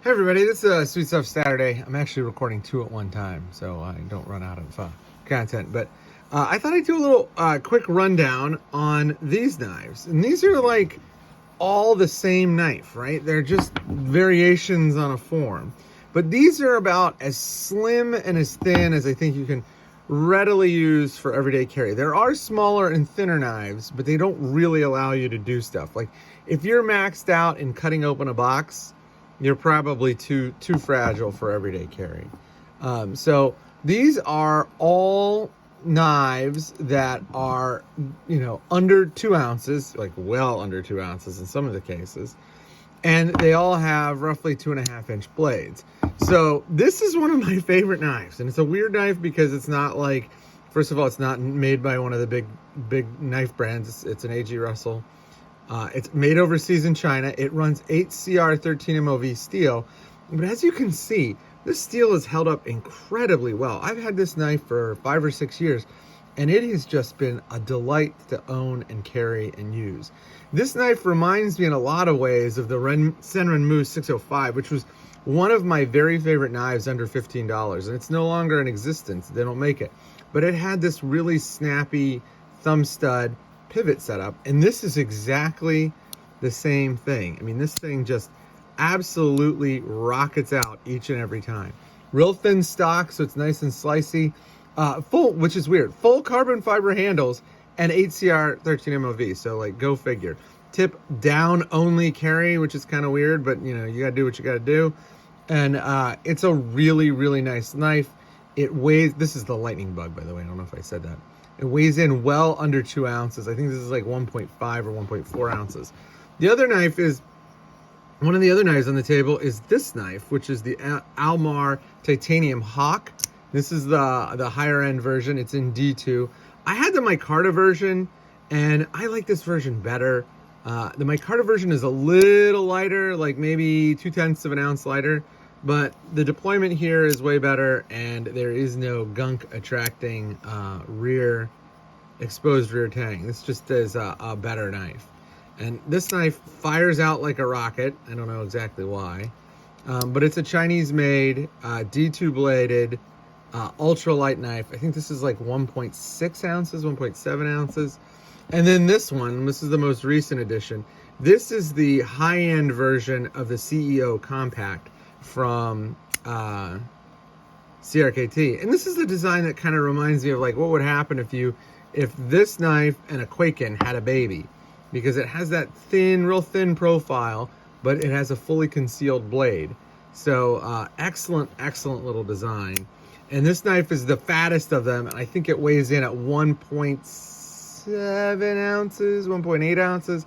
Hey everybody, this is Sweet Stuff Saturday. I'm actually recording two at one time, so I don't run out of content. But I thought I'd do a little quick rundown on these knives. And these are like all the same knife, right? They're just variations on a form. But these are about as slim and as thin as I think you can readily use for everyday carry. There are smaller and thinner knives, but they don't really allow you to do stuff. Like if you're maxed out in cutting open a box, you're probably too fragile for everyday carry. So these are all knives that are, under 2 ounces, like well under 2 ounces in some of the cases. And they all have roughly 2.5-inch blades. So this is one of my favorite knives. And it's a weird knife because it's not like, first of all, it's not made by one of the big knife brands. It's an A.G. Russell. It's made overseas in China. It runs 8CR13 MOV steel. But as you can see, this steel is held up incredibly well. I've had this knife for 5 or 6 years, and it has just been a delight to own and carry and use. This knife reminds me in a lot of ways of the Senran 605, which was one of my very favorite knives under $15. And it's no longer in existence. They don't make it. But it had this really snappy thumb stud pivot setup, and this is exactly the same thing. I mean, this thing just absolutely rockets out each and every time. Real thin stock, so it's nice and slicey. Full, which is weird, full carbon fiber handles and 8CR13 MOV, so like go figure. Tip down only carry, which is kind of weird, but you gotta do what you gotta do. And it's a really nice knife. It weighs, this is the lightning bug, by the way, I don't know if I said that. It weighs in well under 2 ounces. I think this is like 1.5 or 1.4 ounces. The other knife is, one of the other knives on the table is this knife, which is the Almar Titanium Hawk. This is the higher end version. It's in D2. I had the micarta version, and I like this version better. The micarta version is a little lighter, like maybe 0.2 of an ounce lighter. But the deployment here is way better, and there is no gunk attracting exposed rear tang. This just is a better knife. And this knife fires out like a rocket. I don't know exactly why. But it's a Chinese-made, D2 bladed, ultralight knife. I think this is like 1.6 ounces, 1.7 ounces. And then this one, this is the most recent edition. This is the high-end version of the CEO Compact from CRKT, and this is the design that kind of reminds me of like what would happen if this knife and a Quaken had a baby, because it has that real thin profile, but it has a fully concealed blade. So excellent little design. And this knife is the fattest of them, and I think it weighs in at 1.7 ounces, 1.8 ounces.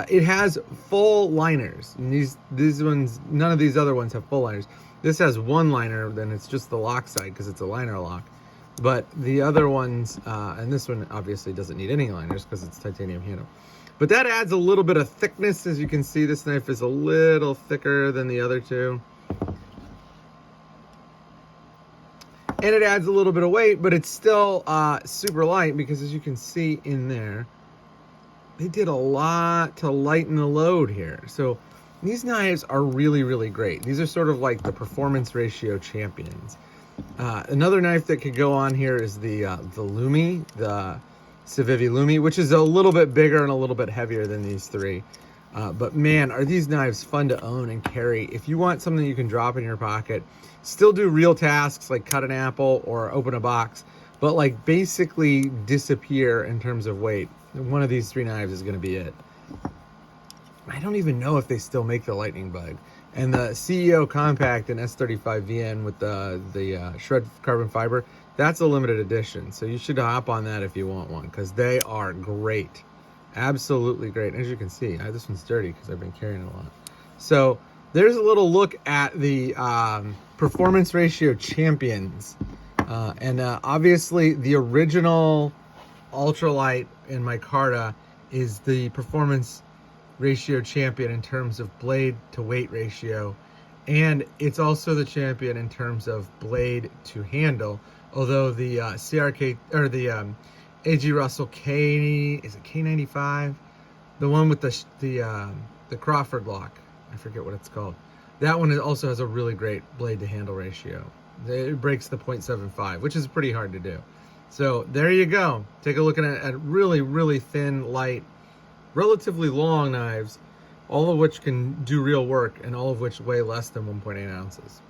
It has full liners. And these ones, none of these other ones have full liners. This has one liner, then it's just the lock side because it's a liner lock. But the other ones, and this one obviously doesn't need any liners because it's titanium handle. But that adds a little bit of thickness. As you can see, this knife is a little thicker than the other two. And it adds a little bit of weight, but it's still super light because as you can see in there, they did a lot to lighten the load here. So these knives are really great. These are sort of like the performance ratio champions. Another knife that could go on here is the Lumi, the Civivi Lumi, which is a little bit bigger and a little bit heavier than these three. But man, are these knives fun to own and carry. If you want something you can drop in your pocket, still do real tasks like cut an apple or open a box, but like basically disappear in terms of weight. One of these three knives is going to be it. I don't even know if they still make the lightning bug. And the CEO Compact and S35VN with the shred carbon fiber, that's a limited edition. So you should hop on that if you want one, because they are great. Absolutely great. As you can see, this one's dirty because I've been carrying it a lot. So there's a little look at the performance ratio champions. And obviously the original ultralight in micarta is the performance ratio champion in terms of blade to weight ratio, and it's also the champion in terms of blade to handle, although the CRK or the A.G. Russell K95, the one with the Crawford lock, I forget what it's called, That one also has a really great blade to handle ratio. It breaks the 0.75, which is pretty hard to do. So there you go. Take a look at really, really thin, light, relatively long knives, all of which can do real work and all of which weigh less than 1.8 ounces.